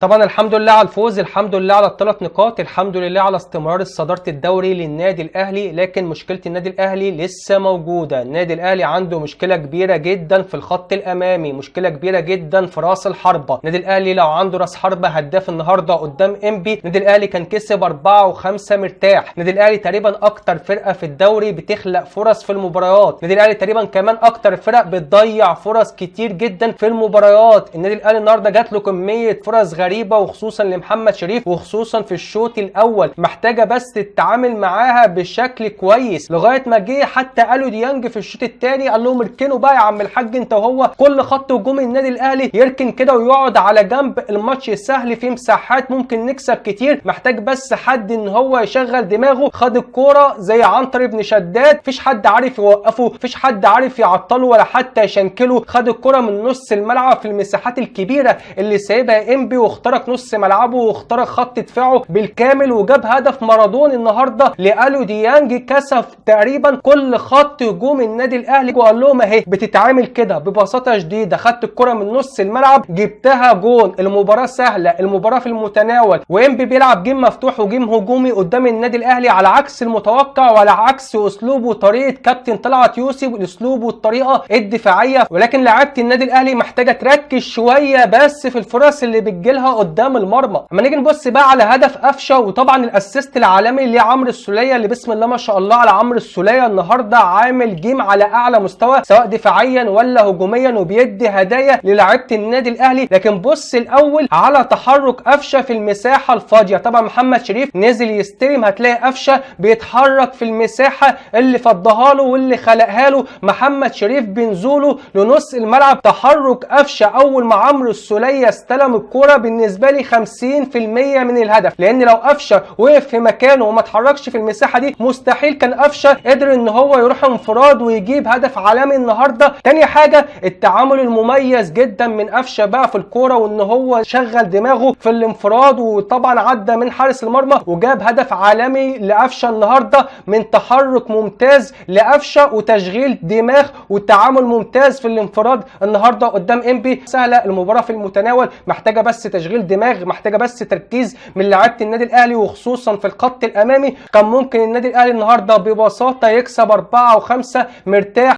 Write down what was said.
طبعا الحمد لله على الفوز، الحمد لله على الثلاث نقاط، الحمد لله على استمرار صدارة الدوري للنادي الاهلي. لكن مشكلة النادي الاهلي لسه موجودة. النادي الاهلي عنده مشكلة كبيرة جدا في الخط الامامي، مشكلة كبيرة جدا في راس الحربة. النادي الاهلي لو عنده راس حربة هداف النهارده قدام انبي، النادي الاهلي كان كسب 4 و5 مرتاح. النادي الاهلي تقريبا اكتر فرقة في الدوري بتخلق فرص في المباريات، النادي الاهلي تقريبا كمان اكتر فرق بتضيع فرص كتير جدا في المباريات. النادي الاهلي النهارده جات له كمية فرص غريبة، وخصوصا لمحمد شريف، وخصوصا في الشوط الاول محتاجه بس تتعامل معاها بشكل كويس، لغايه ما جه حتى الو ديانج في الشوط الثاني قال لهم اركنوا بقى يا عم الحاج انت وهو، كل خط هجوم النادي الاهلي يركن كده ويقعد على جنب، الماتش سهل فيه مساحات ممكن نكسب كتير، محتاج بس حد ان هو يشغل دماغه. خد الكوره زي عنتر بن شداد، مفيش حد عارف يوقفه، مفيش حد عارف يعطله ولا حتى يشنكله. خد الكوره من نص الملعب في المساحات الكبيره اللي سايبها انبي، واخترق نص ملعبه واخترق خط دفاعه بالكامل، وجاب هدف مارادوني النهارده لالو ديانج، كسف تقريبا كل خط هجوم النادي الاهلي وقال لهم اهي بتتعامل كده ببساطه شديده. خدت الكره من نص الملعب جبتها جون، المباراه سهله، المباراه في المتناول، وانبي بيلعب جيم مفتوح وجيم هجومي قدام النادي الاهلي على عكس المتوقع وعلى عكس اسلوب وطريقه كابتن طلعت يوسف، الاسلوب والطريقه الدفاعيه. ولكن لعيبه النادي الاهلي محتاجه تركز شويه بس في الفرص اللي بتجيلها قدام المرمى. اما نيجي نبص بقى على هدف قفشه، وطبعا الاسيست العالمي لعمرو السوليه اللي بسم الله ما شاء الله على عمرو السوليه النهارده عامل جيم على اعلى مستوى سواء دفاعيا ولا هجوميا، وبيدي هدايا للاعيبه النادي الاهلي. لكن بص الاول على تحرك قفشه في المساحه الفاضيه، طبعا محمد شريف نزل يستلم، هتلاقي قفشه بيتحرك في المساحه اللي فضها له واللي خلقها له محمد شريف بنزوله لنص الملعب. تحرك قفشه اول ما عمرو السوليه استلم الكوره بالنسبه لي 50% من الهدف، لان لو قفشه وقف في مكانه وما اتحركش في المساحه دي مستحيل كان قفشه قدر ان هو يروح انفراد ويجيب هدف عالمي النهارده. تاني حاجه التعامل المميز جدا من قفشه بقى في الكوره، وان هو شغل دماغه في الانفراد، وطبعا عدى من حارس المرمى وجاب هدف عالمي لقفشه النهارده من تحرك ممتاز لقفشه وتشغيل دماغ وتعامل ممتاز في الانفراد النهارده قدام انبي. سهله المباراه في المتناول، محتاجه بس تشغيل دماغ، محتاجه بس تركيز من لاعيبه النادي الاهلي وخصوصا في الخط الامامي. كان ممكن النادي الاهلي النهارده ببساطه يكسب 4 و5 مرتاح.